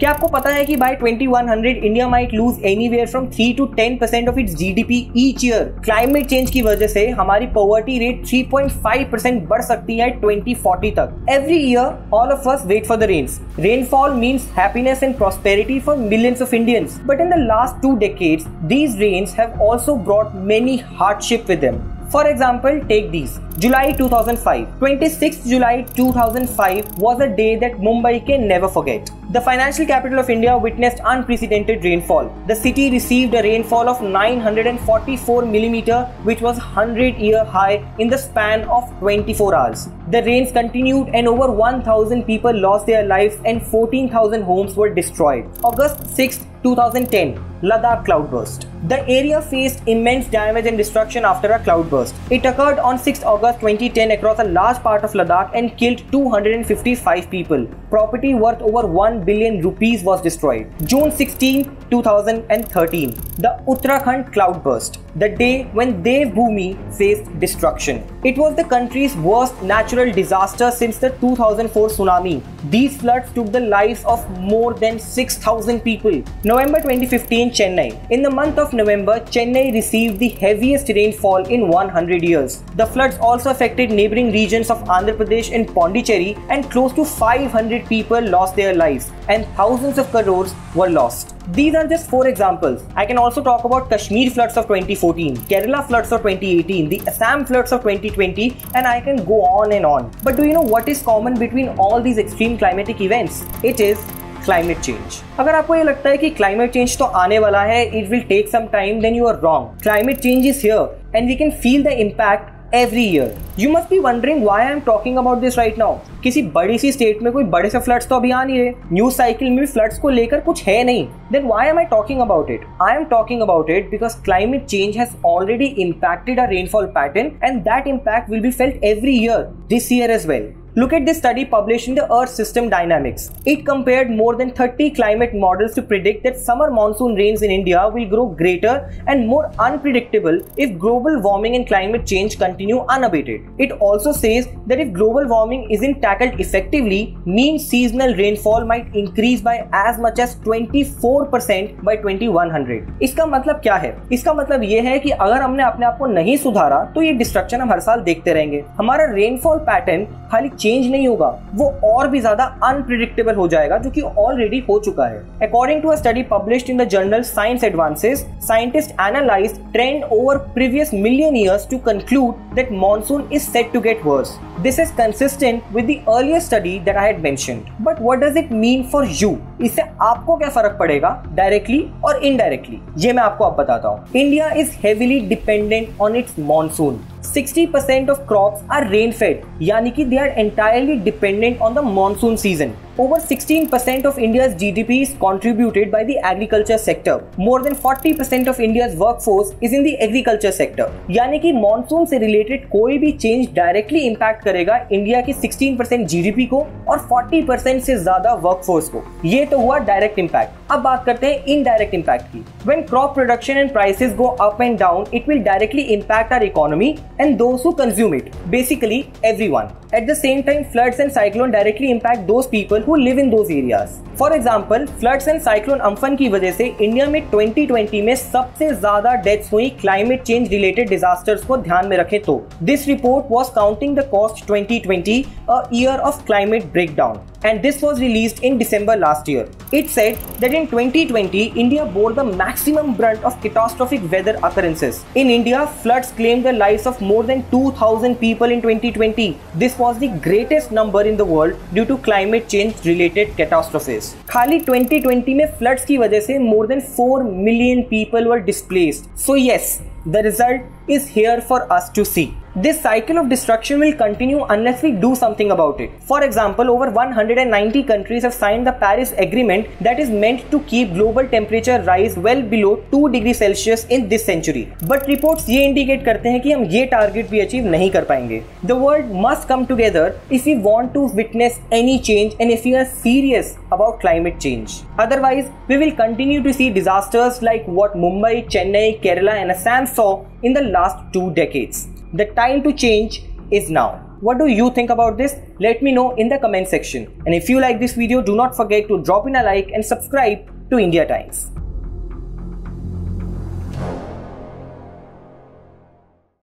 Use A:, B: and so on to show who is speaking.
A: क्या आपको पता है कि by 2100 India might lose anywhere from 3 to 10% of its GDP each year. Climate change की वजह से हमारी पॉवर्टी रेट 3.5% बढ़ सकती है 2040 तक। Every year all of us wait for the rains. Rainfall means happiness and prosperity for millions of Indians. But in the last 2 decades, these rains have also brought many hardship with them. For example, take these. July 2005. 26th July 2005 was a day that Mumbai can never forget. The financial capital of India witnessed unprecedented rainfall. The city received a rainfall of 944 mm, which was 100-year high in the span of 24 hours. The rains continued and over 1,000 people lost their lives and 14,000 homes were destroyed. August 6th, 2010, Ladakh cloudburst. The area faced immense damage and destruction after a cloudburst. It occurred on 6th August 2010 across a large part of Ladakh and killed 255 people. Property worth over 1 billion rupees was destroyed. June 16, 2013, the Uttarakhand cloudburst. The day when Devbhoomi faced destruction. It was the country's worst natural disaster since the 2004 tsunami. These floods took the lives of more than 6,000 people. November 2015, Chennai. In the month of November, Chennai received the heaviest rainfall in 100 years. The floods also affected neighboring regions of Andhra Pradesh and Pondicherry, and close to 500 people lost their lives and thousands of crores were lost. These are just 4 examples. I can also talk about Kashmir floods of 2014, Kerala floods of 2018, the Assam floods of 2020, and I can go on and on. But do you know what is common between all these extreme climatic events? It is climate change. अगर आपको ये लगता है कि climate change तो आने वाला है, it will take some time, then you are wrong. Climate change is here and we can feel the impact every year. You must be wondering why I am talking about this right now. किसी बड़ी सी state में कोई बड़े से floods तो अभी आ नहीं रहे, न्यूज साइकिल में भी फ्लड्स को लेकर कुछ है नहीं. Then why am I talking about it? I am talking about it because climate change has already impacted our rainfall pattern and that impact will be felt every year, this year as well. Look at this study published in the Earth System Dynamics. It compared more than 30 climate models to predict that summer monsoon rains in India will grow greater and more unpredictable if global warming and climate change continue unabated. It also says that if global warming isn't tackled effectively, mean seasonal rainfall might increase by as much as 24% by 2100. इसका मतलब क्या है? इसका मतलब ये है कि अगर हमने अपने आप को नहीं सुधारा तो ये डिस्ट्रक्शन हम हर साल देखते रहेंगे. हमारा रेनफॉल पैटर्न खाली चेंज नहीं होगा, वो और भी ज्यादा अनप्रिडिक्टेबल हो जाएगा, जो कि ऑलरेडी हो चुका है. According to a study published in the journal Science Advances, scientists analyzed trend over previous million years to conclude that monsoon is set to get worse. This is consistent with the earlier study that I had mentioned. But what does it mean for you? इससे आपको क्या फर्क पड़ेगा directly और indirectly, ये मैं आपको अब बताता हूँ. India is heavily dependent on its monsoon. 60% of crops are rain fed, यानी कि they are entirely dependent on the monsoon season. Over 16% of India's GDP is contributed by the agriculture sector. More than 40% of India's workforce is in the agriculture sector. यानी कि monsoon से related कोई भी change directly impact करेगा India की 16% GDP को और 40% से ज्यादा वर्कफोर्स को. ये तो हुआ डायरेक्ट इंपैक्ट. अब बात करते हैं इनडायरेक्ट इंपैक्ट की. When crop production and prices go up and down, it will directly impact our economy and those who consume it. Basically, everyone. At the same time, floods and cyclone directly impact those people who live in those areas. For example, floods and cyclone Amphan की वजह से India में 2020 में सबसे ज्यादा deaths हुई climate change related disasters को ध्यान में रखें तो. This report was counting the cost 2020, a year of climate breakdown, and this was released in December last year. It said that in 2020, India bore the maximum brunt of catastrophic weather occurrences. In India, floods claimed the lives of more than 2,000 people in 2020. This was the greatest number in the world due to climate change related catastrophes. खाली 2020 में floods की वजह से more than 4 million people were displaced. So yes, the result is here for us to see. This cycle of destruction will continue unless we do something about it. For example, over 190 countries have signed the Paris Agreement that is meant to keep global temperature rise well below 2 degrees Celsius in this century. But reports ये indicate करते हैं कि हम ये target भी achieve नहीं कर पाएंगे. The world must come together if we want to witness any change and if we are serious about climate change. Otherwise, we will continue to see disasters like what Mumbai, Chennai, Kerala and Assam saw in the last 2 decades. The time to change is now. what do you think about this? Let me know in the comment section. And if you like this video, do not forget to drop in a like and subscribe to India Times.